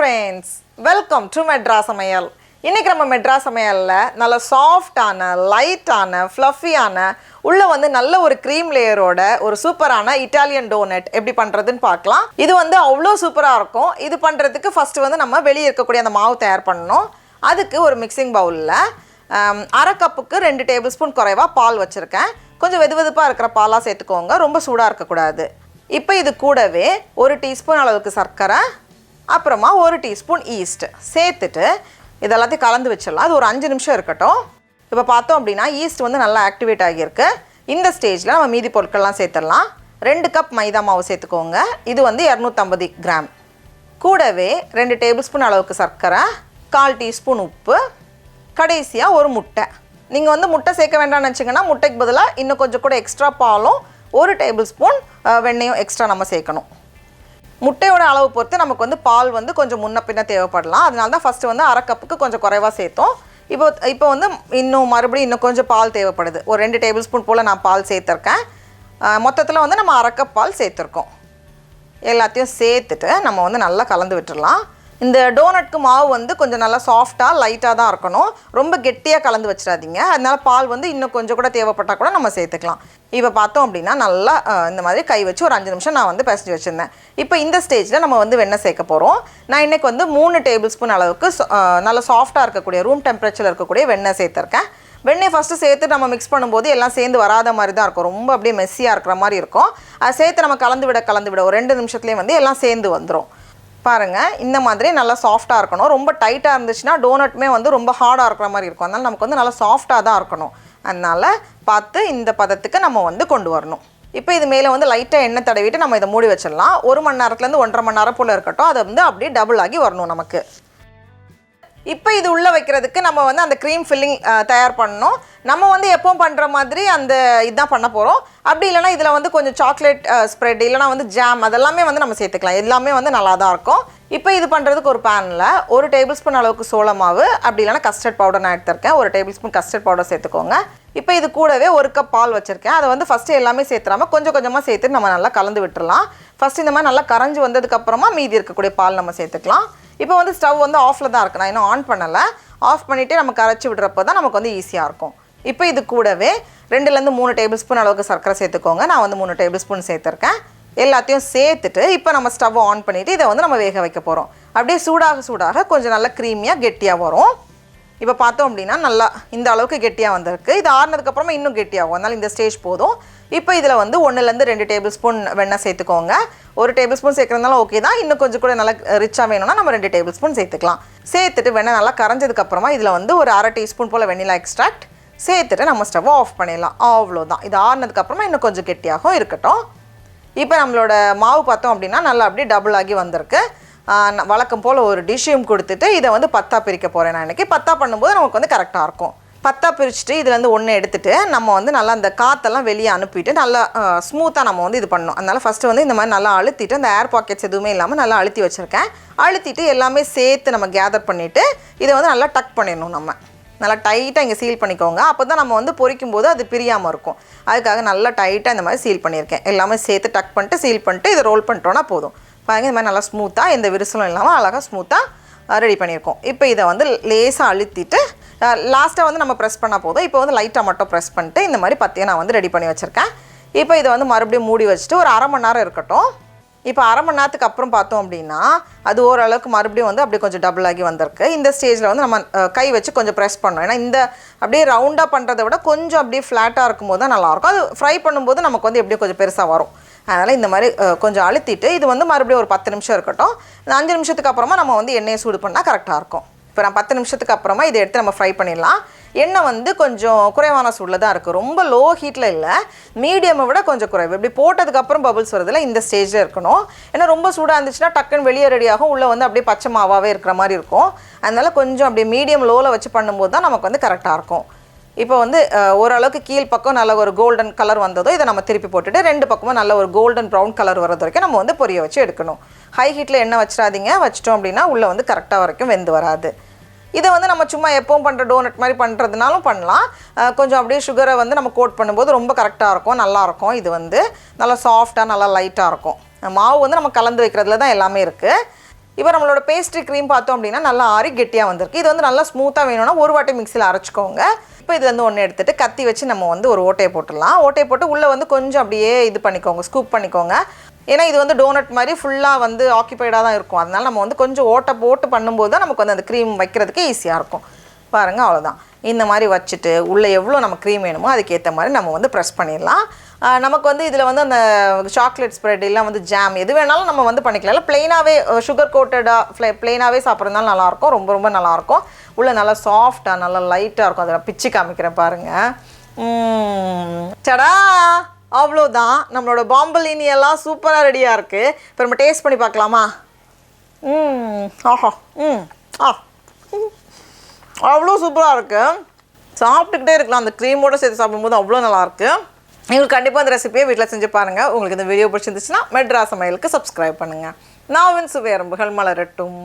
Friends, welcome to Madras சமையல். இன்றைக்கி நம்ம மெட்ராஸ் சமையலில் நல்ல சாஃப்டான, லைட்டான, ஃப்ளஃபியான, உள்ளே வந்து நல்ல ஒரு க்ரீம் லேயரோட ஒரு சூப்பரான இட்டாலியன் டோனட் எப்படி பண்ணுறதுன்னு பார்க்கலாம். இது வந்து அவ்வளோ சூப்பராக இருக்கும். இது பண்ணுறதுக்கு ஃபஸ்ட்டு வந்து நம்ம வெளியே இருக்கக்கூடிய அந்த மாவு தயார் பண்ணணும். அதுக்கு ஒரு மிக்சிங் பவுலில் அரை கப்புக்கு 2 டேபிள் ஸ்பூன் குறைவாக பால் வச்சுருக்கேன். கொஞ்சம் வெதுவெதுப்பாக இருக்கிற பாலாக சேர்த்துக்கோங்க, ரொம்ப சூடாக இருக்கக்கூடாது. இப்போ இது கூடவே 1 டீஸ்பூன் அளவுக்கு சர்க்கரை, அப்புறமா 1 டீஸ்பூன் ஈஸ்ட் சேர்த்துட்டு இதெல்லாத்தையும் கலந்து வச்சிடலாம். அது ஒரு 5 நிமிஷம் இருக்கட்டும். இப்போ பார்த்தோம் அப்படின்னா ஈஸ்ட் வந்து நல்லா ஆக்டிவேட் ஆகியிருக்கு. இந்த ஸ்டேஜில் நம்ம மீதி பொருட்கள்லாம் சேர்த்துடலாம். 2 கப் மைதா மாவு சேர்த்துக்கோங்க. இது வந்து 250 கிராம். கூடவே 2 டேபிள் ஸ்பூன் அளவுக்கு சர்க்கரை, 1/4 டீஸ்பூன் உப்பு, கடைசியாக ஒரு முட்டை. நீங்கள் வந்து முட்டை சேர்க்க வேண்டாம்னு நினச்சிங்கன்னா முட்டைக்கு பதிலாக இன்னும் கொஞ்சம் கூட எக்ஸ்ட்ரா பாலும் 1 டேபிள் ஸ்பூன் வெண்ணெயும் எக்ஸ்ட்ரா நம்ம சேர்க்கணும். முட்டையோட அளவு பொறுத்து நமக்கு வந்து பால் வந்து கொஞ்சம் முன்ன பின்ன தேவைப்படலாம். அதனால தான் ஃபஸ்ட்டு வந்து அரை கப்புக்கு கொஞ்சம் குறைவாக சேர்த்தோம். இப்போ வந்து மறுபடியும் இன்னும் கொஞ்சம் பால் தேவைப்படுது. ஒரு 2 டேபிள் ஸ்பூன் போல் நான் பால் சேர்த்துருக்கேன். மொத்தத்தில் வந்து நம்ம அரை கப் பால் சேர்த்துருக்கோம். எல்லாத்தையும் சேர்த்துட்டு நம்ம வந்து நல்லா கலந்து விட்டுடலாம். இந்த டோனட்க்கு மாவு வந்து கொஞ்சம் நல்லா சாஃப்டாக லைட்டாக தான் இருக்கணும். ரொம்ப கெட்டியாக கலந்து வச்சிடாதீங்க. அதனால் பால் வந்து இன்னும் கொஞ்சம் கூட தேவைப்பட்டால் கூட நம்ம சேர்த்துக்கலாம். இப்போ பார்த்தோம் அப்படின்னா நல்லா இந்த மாதிரி கை வச்சு ஒரு 5 நிமிஷம் நான் வந்து பிசைஞ்சு வச்சுருந்தேன். இப்போ இந்த ஸ்டேஜில் நம்ம வந்து வெண்ணெய் சேர்க்க போகிறோம். நான் இன்றைக்கி வந்து 3 டேபிள் ஸ்பூன் அளவுக்கு நல்லா சாஃப்டாக இருக்கக்கூடிய ரூம் டெம்பரேச்சரில் இருக்கக்கூடிய வெண்ணெய் சேர்த்துருக்கேன். வெண்ணெய் ஃபஸ்ட்டு சேர்த்து நம்ம மிக்ஸ் பண்ணும்போது எல்லாம் சேர்ந்து வராத மாதிரி தான் இருக்கும். ரொம்ப அப்படியே மெஸ்ஸியாக இருக்கிற மாதிரி இருக்கும். அதை சேர்த்து நம்ம கலந்து விட ஒரு 2 நிமிஷத்துலேயே வந்து எல்லாம் சேர்ந்து வந்துடும். பாருங்கள், இந்த மாதிரி நல்லா சாஃப்டாக இருக்கணும். ரொம்ப டைட்டாக இருந்துச்சுன்னா டோனட்டுமே வந்து ரொம்ப ஹார்டாக இருக்கிற மாதிரி இருக்கும். அதனால் நமக்கு வந்து நல்லா சாஃப்டாக தான் இருக்கணும். அதனால் பார்த்து இந்த பதத்துக்கு நம்ம வந்து கொண்டு வரணும். இப்போ இது மேலே வந்து லைட்டாக எண்ணெய் தடவிட்டு நம்ம இதை மூடி வச்சிடலாம். 1 மணி நேரத்துலேருந்து 1.5 மணி நேரம் போல் இருக்கட்டும். அதை வந்து அப்படியே டபுள் ஆகி வரணும் நமக்கு. இப்போ இது உள்ளே வைக்கிறதுக்கு நம்ம வந்து அந்த க்ரீம் ஃபில்லிங் தயார் பண்ணணும். நம்ம வந்து எப்பவும் பண்ணுற மாதிரி அந்த இதுதான் பண்ண போகிறோம். அப்படி இல்லைனா இதில் வந்து கொஞ்சம் சாக்லேட் ஸ்ப்ரெட் இல்லைனா வந்து ஜாம் அதெல்லாமே வந்து நம்ம சேர்த்துக்கலாம். எல்லாமே வந்து நல்லா தான் இருக்கும். இப்போ இது பண்ணுறதுக்கு ஒரு பேனில் 1 டேபிள் ஸ்பூன் அளவுக்கு சோள மாவு, அப்படி இல்லைனா கஸ்டர்ட் பவுடர் நான் எடுத்திருக்கேன். 1 டேபிள் ஸ்பூன் கஸ்டர்ட் பவுடர் சேர்த்துக்கோங்க. இப்போ இது கூடவே 1 கப் பால் வச்சுருக்கேன். அதை வந்து ஃபஸ்ட்டு எல்லாமே சேர்த்துறாமல் கொஞ்சம் கொஞ்சமாக சேர்த்து நம்ம நல்லா கலந்து விட்டுடலாம். ஃபஸ்ட்டு இந்த மாதிரி நல்லா கரைஞ்சி வந்ததுக்கப்புறமா மீதி இருக்கக்கூடிய பால் நம்ம சேர்த்துக்கலாம். இப்போ வந்து ஸ்டவ் வந்து ஆஃபில் தான் இருக்குது. நான் இன்னும் ஆன் பண்ணலை. ஆஃப் பண்ணிவிட்டு நம்ம கரைச்சி விடுறப்போ தான் நமக்கு வந்து ஈஸியாக இருக்கும். இப்போ இது கூடவே 2லேருந்து 3 டேபிள் ஸ்பூன் அளவுக்கு சர்க்கரை சேர்த்துக்கோங்க. நான் வந்து 3 டேபிள் ஸ்பூன் சேர்த்துருக்கேன். எல்லாத்தையும் சேர்த்துட்டு இப்போ நம்ம ஸ்டவ் ஆன் பண்ணிவிட்டு இதை வந்து நம்ம வேக வைக்க போகிறோம். அப்படியே சூடாக கொஞ்சம் நல்லா க்ரீமியாக கெட்டியாக வரும். இப்போ பார்த்தோம் அப்படின்னா நல்லா இந்த அளவுக்கு கெட்டியாக வந்திருக்கு. இது ஆறுனதுக்கப்புறமா இன்னும் கெட்டியாகும். அதனால் இந்த ஸ்டேஜ் போதும். இப்போ இதில் வந்து 1லேருந்து 2 டேபிள் ஸ்பூன் வெண்ணெய் சேர்த்துக்கோங்க. 1 டேபிள் ஸ்பூன் சேர்க்குறதுனால ஓகே தான். இன்னும் கொஞ்சம் கூட நல்லா ரிச்சாக வேணும்னா நம்ம 2 டேபிள் ஸ்பூன் சேர்த்துக்கலாம். சேர்த்துட்டு வெண்ணெய் நல்லா கரைஞ்சதுக்கப்புறமா இதில் வந்து ஒரு அரை டீஸ்பூன் போல் வெண்ணிலா எக்ஸ்ட்ராக்ட் சேர்த்துட்டு நம்ம ஸ்டவ்வை ஆஃப் பண்ணிடலாம். அவ்வளோதான். இது ஆறுனதுக்கப்புறமா இன்னும் கொஞ்சம் கெட்டியாகவும் இருக்கட்டும். இப்போ நம்மளோட மாவு பார்த்தோம் அப்படின்னா நல்லா அப்படியே டபுள் ஆகி வந்திருக்கு. வழக்கம் போல் ஒரு டிஷ்ஷையும் கொடுத்துட்டு இதை வந்து 10ஆ பிரிக்க போகிறேன். நான் இன்றைக்கி 10ஆ பண்ணும்போது நமக்கு வந்து கரெக்டாக இருக்கும். 10ஆ பிரிச்சுட்டு இதுலேருந்து 1 எடுத்துகிட்டு நம்ம வந்து நல்லா அந்த காற்றெல்லாம் வெளியே அனுப்பிட்டு நல்லா ஸ்மூத்தாக நம்ம வந்து இது பண்ணணும். அதனால் ஃபஸ்ட்டு வந்து இந்த மாதிரி நல்லா அழுத்திட்டு அந்த ஏர் பாக்கெட்ஸ் எதுவுமே இல்லாமல் நல்லா அழுத்தி வச்சுருக்கேன். அழுத்திட்டு எல்லாமே சேர்த்து நம்ம கேதர் பண்ணிவிட்டு இதை வந்து நல்லா டக் பண்ணிடணும். நம்ம நல்லா டைட்டாக இங்கே சீல் பண்ணிக்கோங்க. அப்போ தான் நம்ம வந்து பொரிக்கும் போது அது பிரியாமல் இருக்கும். அதுக்காக நல்லா டைட்டாக இந்த மாதிரி சீல் பண்ணியிருக்கேன். எல்லாமே சேர்த்து டக் பண்ணிட்டு சீல் பண்ணிட்டு இதை ரோல் பண்ணிட்டோன்னா போதும். பாருங்க, இந்த மாதிரி நல்லா ஸ்மூத்தாக எந்த விரிசலும் இல்லாமல் அழகாக ஸ்மூத்தாக ரெடி பண்ணியிருக்கோம். இப்போ இதை வந்து லேசாக அழுத்திட்டு லாஸ்ட்டாக வந்து நம்ம ப்ரெஸ் பண்ணால் போதும். இப்போ வந்து லைட்டாக மட்டும் ப்ரெஸ் பண்ணிட்டு இந்த மாதிரி பற்றியும் நான் வந்து ரெடி பண்ணி வச்சுருக்கேன். இப்போ இதை வந்து மறுபடியும் மூடி வச்சுட்டு ஒரு அரை மணி நேரம் இருக்கட்டும். இப்போ அரை மணி நேரத்துக்கு அப்புறம் பார்த்தோம் அப்படின்னா அது ஓரளவுக்கு மறுபடியும் வந்து அப்படியே கொஞ்சம் டபுள் ஆகி வந்திருக்கு. இந்த ஸ்டேஜில் வந்து நம்ம கை வச்சு கொஞ்சம் ப்ரெஸ் பண்ணணும். ஏன்னா இந்த அப்படியே ரவுண்டாக பண்ணுறதை விட கொஞ்சம் அப்படியே ஃப்ளாட்டாக இருக்கும்போது தான் நல்லாயிருக்கும். அது ஃப்ரை பண்ணும்போது நமக்கு வந்து எப்படியும் கொஞ்சம் பெருசாக வரும். அதனால் இந்த மாதிரி கொஞ்சம் அழுத்திட்டு இது வந்து மறுபடியும் ஒரு 10 நிமிஷம் இருக்கட்டும். 5 நிமிஷத்துக்கு அப்புறமா நம்ம வந்து எண்ணெயை சூடு பண்ணால் கரெக்டாக இருக்கும். இப்போ நான் 10 நிமிஷத்துக்கு அப்புறமா இதை எடுத்து நம்ம ஃப்ரை பண்ணிடலாம். எண்ணெய் வந்து கொஞ்சம் குறைவான சூடில் தான் இருக்குது. ரொம்ப லோ ஹீட்டில் இல்லை, மீடியமை விட கொஞ்சம் குறைவு. இப்படி போட்டதுக்கப்புறம் பபுள்ஸ் வரதில்ல, இந்த ஸ்டேஜில் இருக்கணும். ஏன்னா ரொம்ப சூடாக இருந்துச்சுன்னா டக்குன்னு வெளியே ரெடியாகும், உள்ளே வந்து அப்படியே பச்சை மாவாகவே இருக்கிற மாதிரி இருக்கும். அதனால் கொஞ்சம் அப்படியே மீடியம் லோவில் வச்சு பண்ணும்போது தான் நமக்கு வந்து கரெக்டாக இருக்கும். இப்போ வந்து ஓரளவுக்கு கீழ் பக்கம் நல்ல ஒரு கோல்டன் கலர் வந்ததோ இதை நம்ம திருப்பி போட்டுட்டு 2 பக்கமும் நல்ல ஒரு கோல்டன் ப்ரௌன் கலர் வரது வரைக்கும் நம்ம வந்து பொரிய வச்சு எடுக்கணும். ஹை ஹீட்டில் எண்ணெய் வச்சிடாதீங்க. வச்சிட்டோம் அப்படின்னா உள்ளே வந்து கரெக்டாக வரைக்கும் வெந்து வராது. இதை வந்து நம்ம சும்மா எப்பவும் பண்ணுற டோனட் மாதிரி பண்ணுறதுனாலும் பண்ணலாம். கொஞ்சம் அப்படியே சுகரை வந்து நம்ம கோட் பண்ணும்போது ரொம்ப கரெக்டாக இருக்கும், நல்லாயிருக்கும். இது வந்து நல்லா சாஃப்டாக நல்லா லைட்டாக இருக்கும். மாவு வந்து நம்ம கலந்து வைக்கிறதுல தான் எல்லாமே இருக்குது. இப்போ நம்மளோட பேஸ்ட்ரி க்ரீம் பார்த்தோம் அப்படின்னா நல்லா ஆறி கெட்டியாக வந்திருக்கு. இது வந்து நல்லா ஸ்மூத்தாக வேணும்னா ஒரு வாட்டி மிக்சியில் அரைச்சிக்கோங்க. இப்போ இதுலேருந்து ஒன்று எடுத்துகிட்டு கத்தி வச்சு நம்ம வந்து ஒரு ஓட்டையை போட்டுடலாம். ஓட்டையை போட்டு உள்ளே வந்து கொஞ்சம் அப்படியே இது பண்ணிக்கோங்க, ஸ்கூப் பண்ணிக்கோங்க. ஏன்னா இது வந்து டோனட் மாதிரி ஃபுல்லாக வந்து ஆக்கியபைடாக தான் இருக்கும். அதனால நம்ம வந்து கொஞ்சம் ஓட்டை போட்டு பண்ணும்போது தான் நமக்கு வந்து அந்த க்ரீம் வைக்கிறதுக்கு ஈஸியாக இருக்கும். பாருங்கள், அவ்வளோதான். இந்த மாதிரி வச்சுட்டு உள்ளே எவ்வளோ நம்ம க்ரீம் வேணுமோ அதுக்கேற்ற மாதிரி நம்ம வந்து ப்ரெஸ் பண்ணிடலாம். நமக்கு வந்து இதில் வந்து அந்த சாக்லேட் ஸ்ப்ரெட் இல்லை வந்து ஜாம் எது வேணாலும் நம்ம வந்து பண்ணிக்கலாம். இல்லை ப்ளெயினாகவே சுகர் கோட்டடாக ப்ளெயினாகவே சாப்பிட்றதுனால நல்லாயிருக்கும், ரொம்ப ரொம்ப நல்லாயிருக்கும். உள்ளே நல்லா சாஃப்டாக நல்லா லைட்டாக இருக்கும். அதில் பிச்சு காமிக்கிறேன் பாருங்கள். சடா, அவ்வளோதான். நம்மளோட பாம்பலினி எல்லாம் சூப்பராக ரெடியாக இருக்குது. இப்போ நம்ம டேஸ்ட் பண்ணி பார்க்கலாமா? ஆஹா, அவ்வளோ சூப்பராக இருக்குது. சாப்பிட்டுக்கிட்டே இருக்கலாம். அந்த க்ரீமோடு சேர்த்து சாப்பிடும்போது அவ்வளோ நல்லாயிருக்கு. உங்களுக்கு கண்டிப்பாக அந்த ரெசிபியை வீட்டில் செஞ்சு பாருங்கள். உங்களுக்கு இந்த வீடியோ பிடிச்சிருந்துச்சுன்னா மெட்ராஸ் சமையலுக்கு சப்ஸ்கிரைப் பண்ணுங்கள். நாவின் சுவை எறும்புகள் மலரட்டும்.